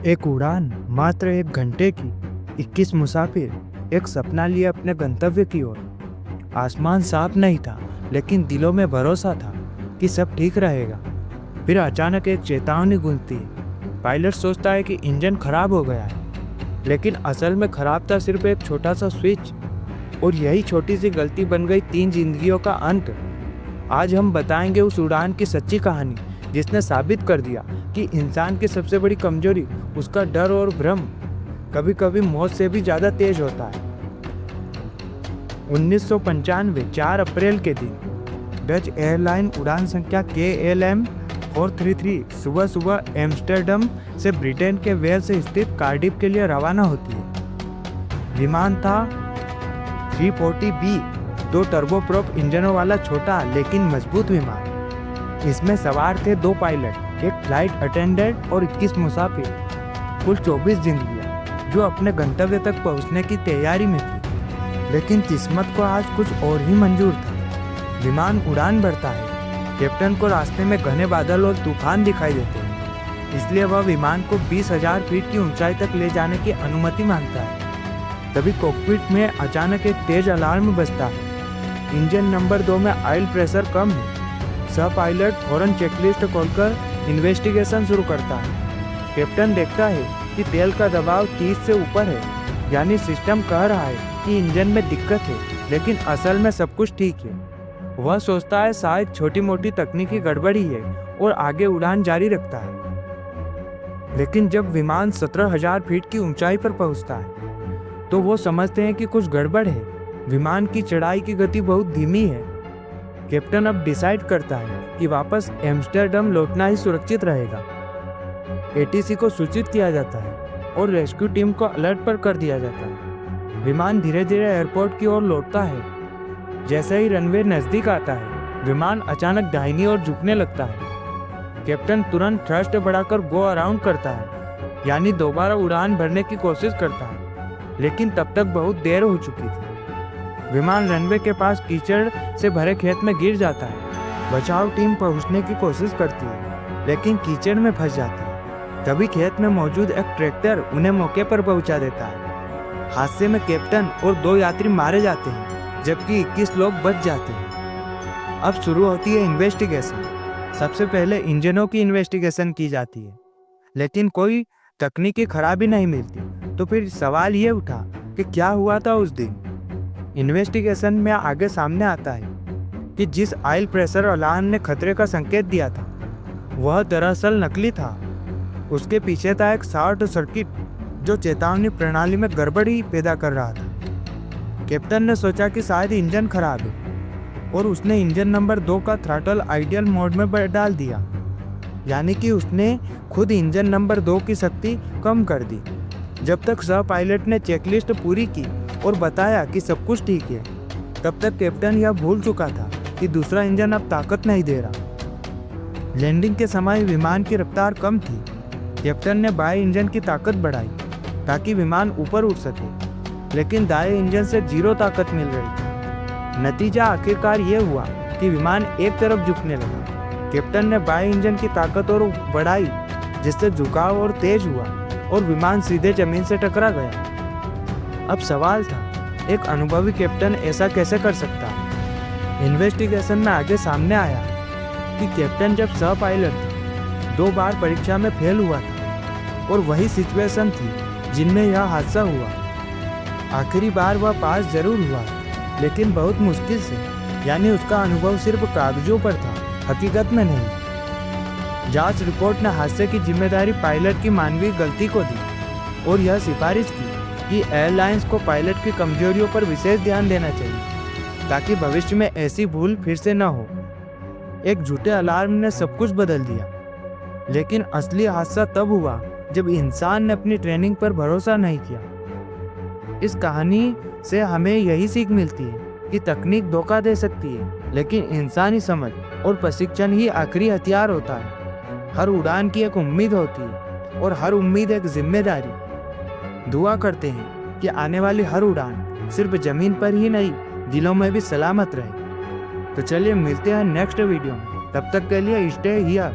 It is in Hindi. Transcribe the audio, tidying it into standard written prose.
एक उड़ान मात्र 1 घंटे की, 21 मुसाफिर एक सपना लिए अपने गंतव्य की ओर। आसमान साफ नहीं था, लेकिन दिलों में भरोसा था कि सब ठीक रहेगा। फिर अचानक एक चेतावनी गूंजती है। पायलट सोचता है कि इंजन खराब हो गया है, लेकिन असल में खराब था सिर्फ एक छोटा सा स्विच, और यही छोटी सी गलती बन गई 3 जिंदगियों का अंत। आज हम बताएंगे उस उड़ान की सच्ची कहानी, जिसने साबित कर दिया कि इंसान की सबसे बड़ी कमजोरी उसका डर और भ्रम कभी कभी मौत से भी ज्यादा तेज होता है। 1995 4 अप्रैल के दिन डच एयरलाइन उड़ान संख्या KLM 433 सुबह सुबह एम्स्टर्डम से ब्रिटेन के वेल्स स्थित कार्डिफ के लिए रवाना होती है। विमान था 340B, 2 टर्बोप्रोप इंजनों वाला छोटा लेकिन मजबूत विमान। इसमें सवार थे 2 पायलट, एक फ्लाइट अटेंडेंट और 21 मुसाफिर, कुल 24 जिंदगियां जो अपने गंतव्य तक पहुंचने की तैयारी में थी। लेकिन किस्मत को आज कुछ और ही मंजूर था। विमान उड़ान भरता है। कैप्टन को रास्ते में घने बादल और तूफान दिखाई देते हैं, इसलिए वह विमान को 20,000 फीट की ऊंचाई तक ले जाने की अनुमति मांगता है। तभी कॉकपिट में अचानक एक तेज अलार्म बजता है। इंजन नंबर 2 में ऑयल प्रेशर कम है। सह पायलट फौरन चेकलिस्ट खोलकर इन्वेस्टिगेशन शुरू करता है। कैप्टन देखता है कि तेल का दबाव 30 से ऊपर है, यानी सिस्टम कह रहा है कि इंजन में दिक्कत है, लेकिन असल में सब कुछ ठीक है। वह सोचता है शायद छोटी मोटी तकनीकी गड़बड़ी है और आगे उड़ान जारी रखता है। लेकिन जब विमान 17,000 फीट की ऊंचाई पर पहुंचता है तो वो समझते हैं कि कुछ गड़बड़ है। विमान की चढ़ाई की गति बहुत धीमी है। कैप्टन अब डिसाइड करता है कि वापस एम्स्टर्डम लौटना ही सुरक्षित रहेगा। ATC को सूचित किया जाता है और रेस्क्यू टीम को अलर्ट पर कर दिया जाता है। विमान धीरे धीरे एयरपोर्ट की ओर लौटता है। जैसे ही रनवे नजदीक आता है, विमान अचानक दाहिनी ओर झुकने लगता है। कैप्टन तुरंत थ्रस्ट बढ़ाकर गो अराउंड करता है, यानी दोबारा उड़ान भरने की कोशिश करता है, लेकिन तब तक बहुत देर हो चुकी थी। विमान रनवे के पास कीचड़ से भरे खेत में गिर जाता है। बचाव टीम पहुंचने की कोशिश करती है, लेकिन कीचड़ में फंस जाती है। तभी खेत में मौजूद एक ट्रैक्टर उन्हें मौके पर पहुंचा देता है। हादसे में कैप्टन और 2 यात्री मारे जाते हैं, जबकि 21 लोग बच जाते हैं। अब शुरू होती है इन्वेस्टिगेशन। सबसे पहले इंजनों की इन्वेस्टिगेशन की जाती है, लेकिन कोई तकनीकी खराबी नहीं मिलती। तो फिर सवाल ये उठा कि क्या हुआ था उस दिन। इन्वेस्टिगेशन में आगे सामने आता है कि जिस ऑयल प्रेशर अलार्म ने खतरे का संकेत दिया था, वह दरअसल नकली था। उसके पीछे था एक शॉर्ट सर्किट जो चेतावनी प्रणाली में गड़बड़ी पैदा कर रहा था। कैप्टन ने सोचा कि शायद इंजन खराब है और उसने इंजन नंबर 2 का थ्रॉटल आइडियल मोड में डाल दिया, यानी कि उसने खुद इंजन नंबर 2 की शक्ति कम कर दी। जब तक सह पायलट ने चेकलिस्ट पूरी की और बताया कि सब कुछ ठीक है, तब तक कैप्टन यह भूल चुका था कि दूसरा इंजन अब ताकत नहीं दे रहा। लैंडिंग के समय विमान की रफ्तार कम थी। कैप्टन ने बाएं इंजन की ताकत बढ़ाई ताकि विमान ऊपर उठ सके, लेकिन दाएं इंजन से 0 ताकत मिल रही थी। नतीजा आखिरकार यह हुआ कि विमान एक तरफ झुकने लगा। कैप्टन ने बाएं इंजन की ताकत और बढ़ाई, जिससे झुकाव और तेज हुआ और विमान सीधे जमीन से टकरा गया। अब सवाल था, एक अनुभवी कैप्टन ऐसा कैसे कर सकता है। इन्वेस्टिगेशन में आगे सामने आया कि कैप्टन जब सह पायलट था, 2 बार परीक्षा में फेल हुआ था और वही सिचुएशन थी जिनमें यह हादसा हुआ। आखिरी बार वह पास जरूर हुआ, लेकिन बहुत मुश्किल से, यानी उसका अनुभव सिर्फ कागजों पर था, हकीकत में नहीं। जांच रिपोर्ट ने हादसे की जिम्मेदारी पायलट की मानवीय गलती को दी और यह सिफारिश की कि एयरलाइंस को पायलट की कमजोरियों पर विशेष ध्यान देना चाहिए, ताकि भविष्य में ऐसी भूल फिर से न हो। एक झूठे अलार्म ने सब कुछ बदल दिया, लेकिन असली हादसा तब हुआ जब इंसान ने अपनी ट्रेनिंग पर भरोसा नहीं किया। इस कहानी से हमें यही सीख मिलती है कि तकनीक धोखा दे सकती है, लेकिन इंसानी समझ और प्रशिक्षण ही आखिरी हथियार होता है। हर उड़ान की एक उम्मीद होती है और हर उम्मीद एक जिम्मेदारी। दुआ करते हैं कि आने वाली हर उड़ान सिर्फ जमीन पर ही नहीं, दिलों में भी सलामत रहे। तो चलिए मिलते हैं नेक्स्ट वीडियो में। तब तक के लिए स्टे हियर।